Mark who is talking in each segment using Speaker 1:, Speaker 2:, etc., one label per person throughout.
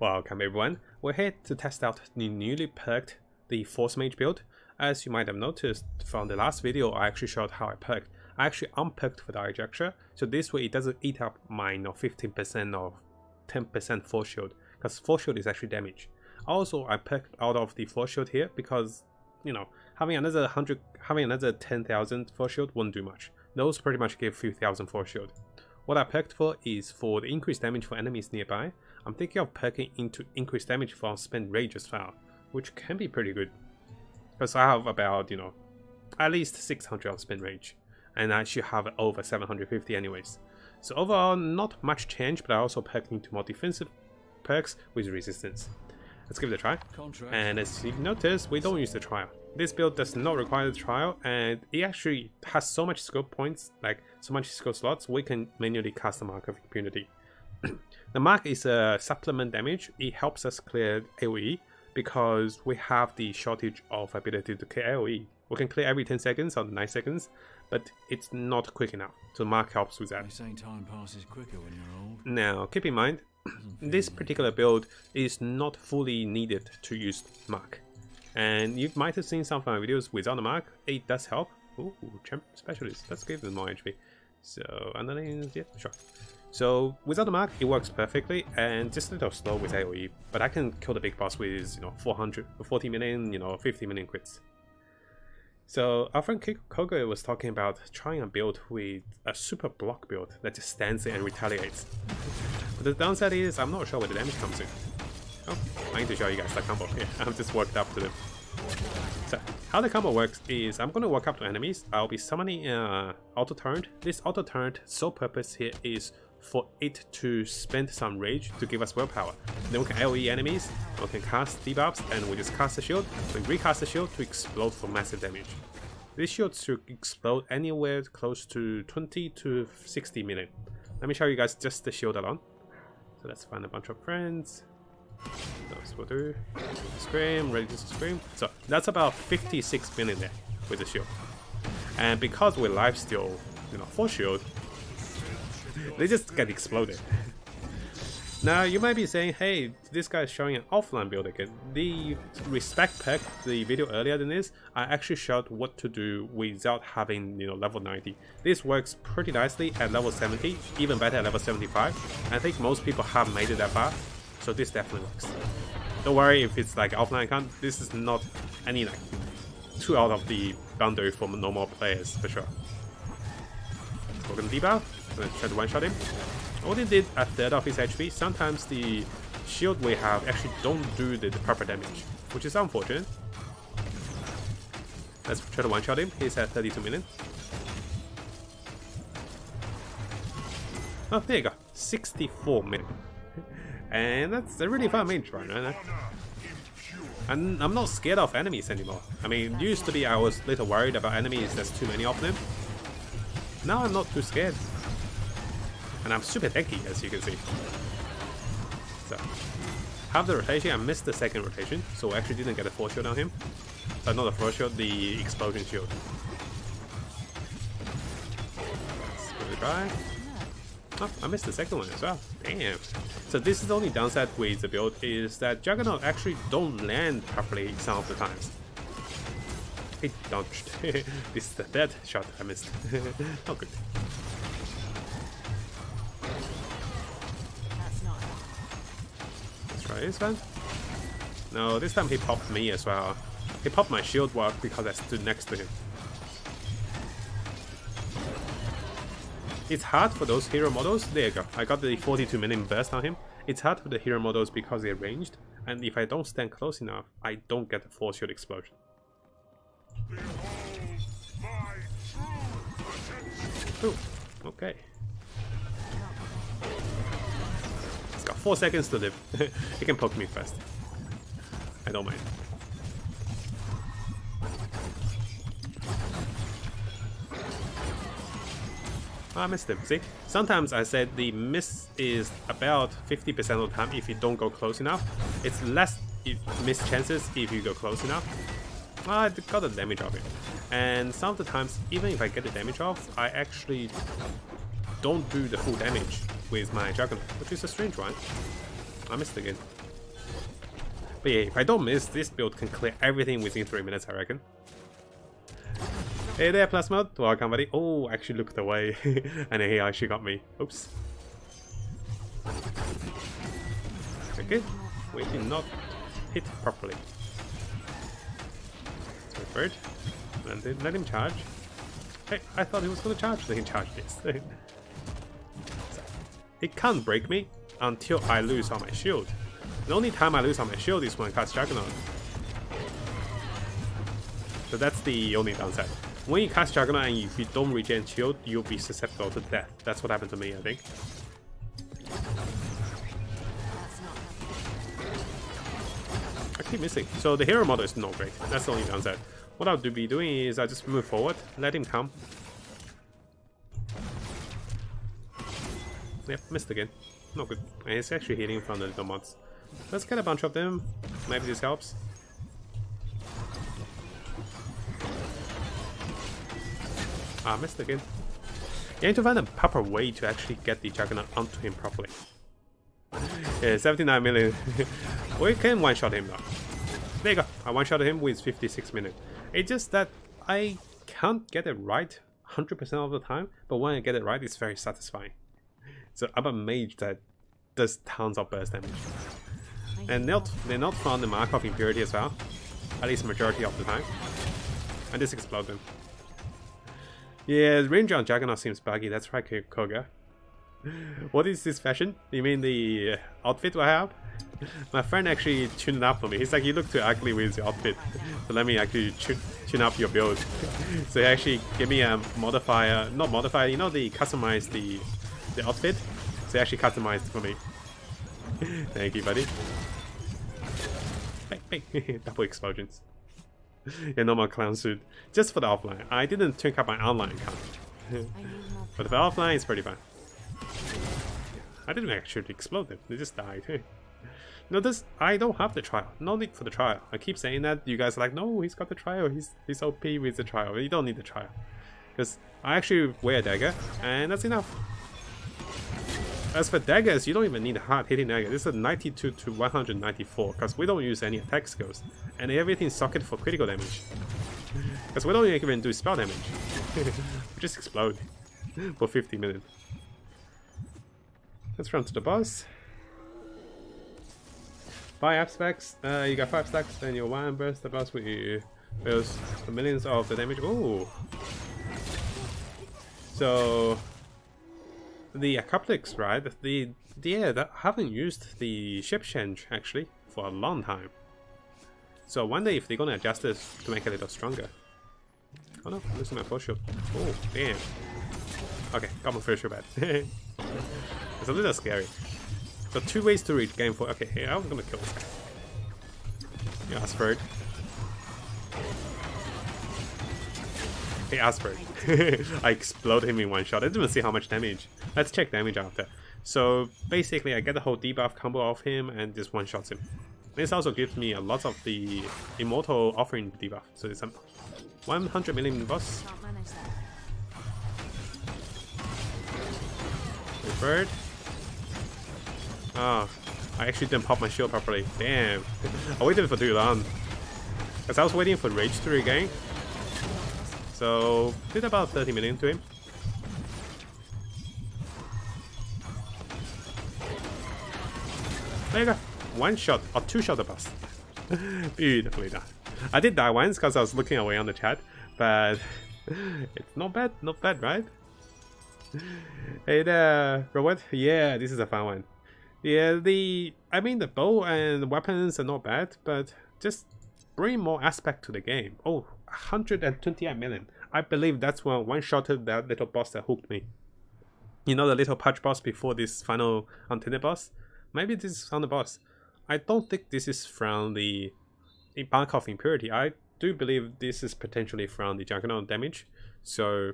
Speaker 1: Welcome everyone, we're here to test out the newly perked the Force Mage build. As you might have noticed from the last video, I actually showed how I perked. I actually unperked for the eye gesture, so this way it doesn't eat up my 15% or 10% force shield, because force shield is actually damage. Also, I perked out of the force shield here because, you know, having another 10,000 force shield wouldn't do much. Those pretty much give a few thousand force shield. What I perked for is for the increased damage for enemies nearby. I'm thinking of perking into increased damage from spent rage as well, which can be pretty good. Because I have about, at least 600 of spent rage, and I should have over 750 anyways. So overall, not much change, but I also perked into more defensive perks with resistance. Let's give it a try. And as you notice, we don't use the trial. This build does not require the trial, and it actually has so much skill points, like so much skill slots, we can manually cast the Mark of Impunity. The Mark is a supplement damage. It helps us clear AoE because we have the shortage of ability to clear AoE. We can clear every 10 seconds or 9 seconds, but it's not quick enough. So Mark helps with that.
Speaker 2: They say time passes quicker when you're old.
Speaker 1: Now, keep in mind, this particular build is not fully needed to use Mark. And you might have seen some of my videos without the Mark. It does help. Ooh, Champ Specialist. Let's give them more HP. So, underneath, yeah, sure. So, without the Mark, it works perfectly, and just a little slow with AoE. But I can kill the big boss with, 40 million, 50 million crits. So, our friend Kogo was talking about trying a build with a super block build that just stands there and retaliates. But the downside is, I'm not sure where the damage comes in. Oh, I need to show you guys the combo. Yeah, I've just worked up to them. So, how the combo works is, I'm going to walk up to enemies. I'll be summoning auto turret. This auto turret sole purpose here is for it to spend some rage to give us willpower. Then we can AoE enemies, we can cast debuffs, and we just cast the shield. We recast the shield to explode for massive damage. This shield should explode anywhere close to 20 to 60 million. Let me show you guys just the shield alone. So let's find a bunch of friends. Those will do. Scream, ready to scream. So that's about 56 million there with the shield. And because we're lifesteal, force shield, they just get exploded. Now you might be saying, hey, this guy is showing an offline build again. The respect pack, the video earlier than this, I actually showed what to do without having level 90. This works pretty nicely at level 70, even better at level 75. I think most people have made it that far, so this definitely works. Don't worry if it's like offline account, this is not any too out of the boundary for normal players for sure. We're gonna debuff. Let's try to one-shot him. Only did a third of his HP. Sometimes the shield we have actually don't do the proper damage, which is unfortunate. Let's try to one-shot him. He's at 32 million. Oh, there you go. 64 million. And that's a really fun mage right now. And I'm not scared of enemies anymore. I mean, used to be I was a little worried about enemies, there's too many of them. Now I'm not too scared. And I'm super tanky, as you can see. So, half the rotation, I missed the second rotation, so I actually didn't get a force shield on him. Not the force shield, the explosion shield. Let's give it a try. Oh, I missed the second one as well. Damn. So this is the only downside with the build, is that Juggernaut actually don't land properly some of the times. It dodged. This is the third shot I missed. Not good. Let's try this one. No, this time he popped me as well. He popped my shield wall because I stood next to him. It's hard for those hero models. There you go. I got the 42 million burst on him. It's hard for the hero models because they're ranged, and if I don't stand close enough, I don't get the force shield explosion. Ooh, okay. It's got 4 seconds to live. He can poke me first. I don't mind. I missed him. See? Sometimes I said the miss is about 50% of the time if you don't go close enough. It's less miss chances if you go close enough. I got the damage of it. And some of the times, even if I get the damage off, I actually don't do the full damage with my Juggernaut, which is a strange one. I missed again. But yeah, if I don't miss, this build can clear everything within 3 minutes, I reckon. Hey there, Plasmod. Welcome, buddy. Oh, actually looked away. And he actually got me. Oops. Okay. We did not hit properly. So bird. And let him charge. Hey, I thought he was going to charge. Let him charge this. So, he can't break me until I lose on my shield. The only time I lose on my shield is when I cast Juggernaut. So that's the only downside. When you cast Juggernaut and if you don't regen shield, you'll be susceptible to death. That's what happened to me, I think. I keep missing. So the hero model is not great. That's the only downside. What I'll be doing is I just move forward, let him come. Yep, missed again. Not good. And it's actually hitting from the little mods. Let's get a bunch of them. Maybe this helps. Ah, missed again. You need to find a proper way to actually get the Juggernaut onto him properly. Yeah, 79 million. We can one-shot him though. There you go. I one-shot him with 56 minutes. It's just that I can't get it right 100% of the time, but when I get it right, it's very satisfying. So I'm a mage that does tons of burst damage. And they're not from the Mark of Impurity as well, at least majority of the time. And this explodes them. Yeah, the range on Juggernaut seems buggy, that's right, Koga. What is this fashion? You mean the outfit I have? My friend actually tuned it up for me. He's like, you look too ugly with your outfit. So let me actually tune up your build. So he actually gave me a modifier, not modifier, you know, the customize the outfit. So he actually customized for me. Thank you, buddy. Bang, bang. Double explosions. Yeah, normal clown suit. Just for the offline. I didn't tweak up my online account. But for offline, it's pretty fun. I didn't actually explode them. They just died. Notice, I don't have the trial. No need for the trial. I keep saying that. You guys are like, no, he's got the trial. He's OP with the trial. You don't need the trial. Because I actually wear a dagger, and that's enough. As for daggers, you don't even need a hard hitting dagger. This is a 92 to 194 because we don't use any attack skills. And everything's socket for critical damage. Because we don't even do spell damage. We just explode for 50 minutes. Let's run to the boss. 5 aspects. You got 5 stacks, then you one burst the boss with you. Deals millions of the damage. Ooh. So the Apocalypse, right? I haven't used the ship change actually for a long time. So I wonder if they're gonna adjust this to make it a little stronger. Oh no, losing my force shield. Oh damn. Okay, got my first shield back. It's a little scary. So 2 ways to reach game 4. Okay, here I'm gonna kill this guy. Yeah, asked for it. Hey, asked for it. I explode him in one shot. I didn't even see how much damage. Let's check damage after. So basically, I get the whole debuff combo off him and just one shots him. This also gives me a lot of the Immortal Offering debuff. So it's a 100 million boss. Bird. Ah, I actually didn't pop my shield properly. Damn. I waited for too long. Because I was waiting for Rage to regain. So, did about 30 million to him. There you go. 1 shot or 2 shot the boss. Beautifully done. I did die once because I was looking away on the chat. But it's not bad, right? Hey there, Robert. Yeah, this is a fun one. Yeah, the bow and weapons are not bad, but just bring more aspect to the game. Oh, 128 million. I believe that's when one-shotted that little boss that hooked me. You know the little patch boss before this final untainted boss? Maybe this is on the boss. I don't think this is from the Bank of Impurity. I do believe this is potentially from the Juggernaut damage. So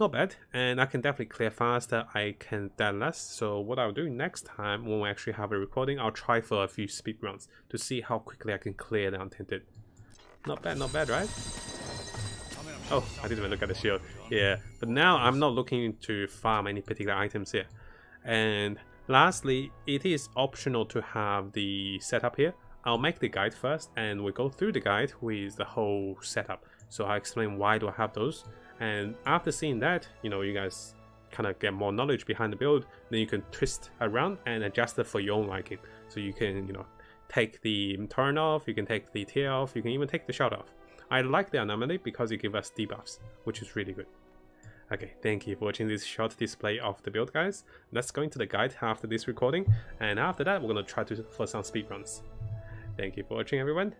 Speaker 1: not bad, and I can definitely clear faster, I can die less. So what I'll do next time when we actually have a recording, I'll try for a few speed runs to see how quickly I can clear the untainted. Not bad, right? Oh, I didn't even look at the shield. Yeah, but now I'm not looking to farm any particular items here. And Lastly, it is optional to have the setup here. I'll make the guide first and we'll go through the guide with the whole setup. So I'll explain why do I have those, and after seeing that, you know, you guys kind of get more knowledge behind the build, then you can twist around and adjust it for your own liking. So you can, you know, take the turn off, you can take the tear off, you can even take the shot off. I like the anomaly because it gives us debuffs, which is really good. Okay, thank you for watching this short display of the build, guys. Let's go into the guide after this recording, and after that we're going to try for some speedruns. Thank you for watching, everyone.